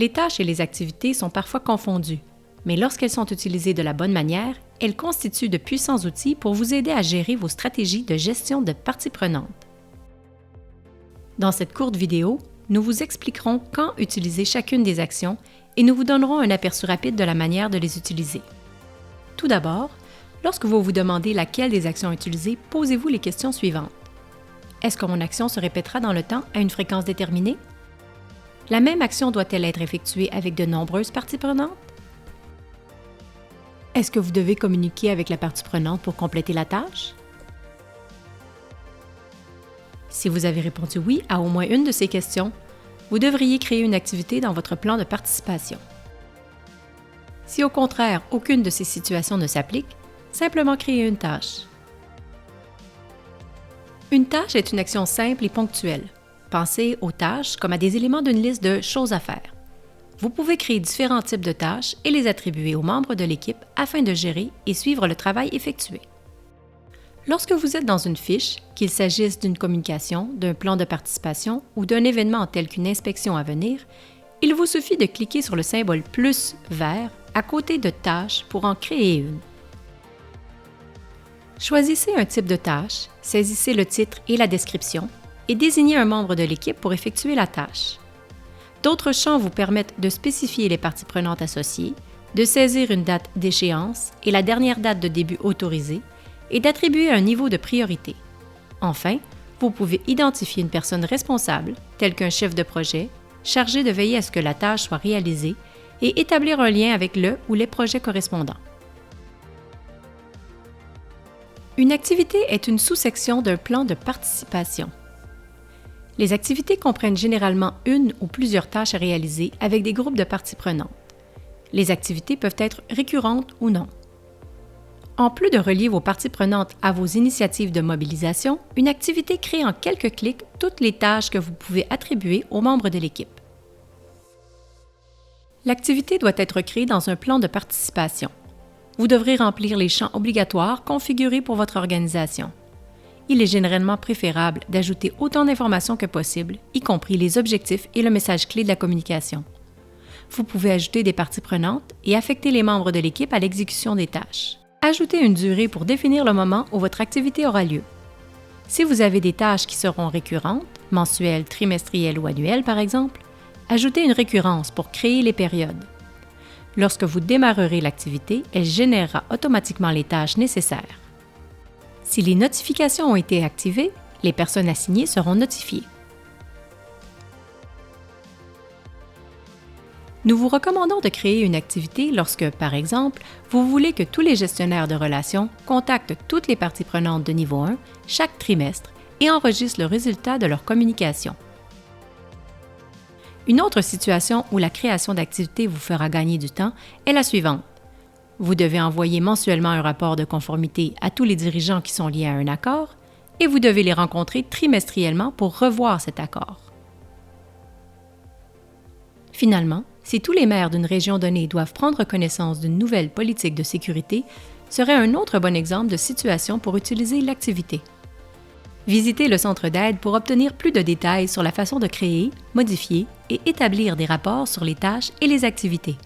Les tâches et les activités sont parfois confondues, mais lorsqu'elles sont utilisées de la bonne manière, elles constituent de puissants outils pour vous aider à gérer vos stratégies de gestion de parties prenantes. Dans cette courte vidéo, nous vous expliquerons quand utiliser chacune des actions et nous vous donnerons un aperçu rapide de la manière de les utiliser. Tout d'abord, lorsque vous vous demandez laquelle des actions utiliser, posez-vous les questions suivantes. Est-ce que mon action se répétera dans le temps à une fréquence déterminée? La même action doit-elle être effectuée avec de nombreuses parties prenantes? Est-ce que vous devez communiquer avec la partie prenante pour compléter la tâche? Si vous avez répondu oui à au moins une de ces questions, vous devriez créer une activité dans votre plan de participation. Si au contraire, aucune de ces situations ne s'applique, simplement créez une tâche. Une tâche est une action simple et ponctuelle. Pensez aux tâches comme à des éléments d'une liste de choses à faire. Vous pouvez créer différents types de tâches et les attribuer aux membres de l'équipe afin de gérer et suivre le travail effectué. Lorsque vous êtes dans une fiche, qu'il s'agisse d'une communication, d'un plan de participation ou d'un événement tel qu'une inspection à venir, il vous suffit de cliquer sur le symbole « plus » vert à côté de « Tâches » pour en créer une. Choisissez un type de tâche, saisissez le titre et la description et désignez un membre de l'équipe pour effectuer la tâche. D'autres champs vous permettent de spécifier les parties prenantes associées, de saisir une date d'échéance et la dernière date de début autorisée et d'attribuer un niveau de priorité. Enfin, vous pouvez identifier une personne responsable, telle qu'un chef de projet, chargé de veiller à ce que la tâche soit réalisée et établir un lien avec le ou les projets correspondants. Une activité est une sous-section d'un plan de participation. Les activités comprennent généralement une ou plusieurs tâches à réaliser avec des groupes de parties prenantes. Les activités peuvent être récurrentes ou non. En plus de relier vos parties prenantes à vos initiatives de mobilisation, une activité crée en quelques clics toutes les tâches que vous pouvez attribuer aux membres de l'équipe. L'activité doit être créée dans un plan de participation. Vous devrez remplir les champs obligatoires configurés pour votre organisation. Il est généralement préférable d'ajouter autant d'informations que possible, y compris les objectifs et le message clé de la communication. Vous pouvez ajouter des parties prenantes et affecter les membres de l'équipe à l'exécution des tâches. Ajoutez une durée pour définir le moment où votre activité aura lieu. Si vous avez des tâches qui seront récurrentes, mensuelles, trimestrielles ou annuelles par exemple, ajoutez une récurrence pour créer les périodes. Lorsque vous démarrerez l'activité, elle générera automatiquement les tâches nécessaires. Si les notifications ont été activées, les personnes assignées seront notifiées. Nous vous recommandons de créer une activité lorsque, par exemple, vous voulez que tous les gestionnaires de relations contactent toutes les parties prenantes de niveau 1 chaque trimestre et enregistrent le résultat de leur communication. Une autre situation où la création d'activités vous fera gagner du temps est la suivante. Vous devez envoyer mensuellement un rapport de conformité à tous les dirigeants qui sont liés à un accord et vous devez les rencontrer trimestriellement pour revoir cet accord. Finalement, si tous les maires d'une région donnée doivent prendre connaissance d'une nouvelle politique de sécurité, serait un autre bon exemple de situation pour utiliser l'activité. Visitez le centre d'aide pour obtenir plus de détails sur la façon de créer, modifier et établir des rapports sur les tâches et les activités.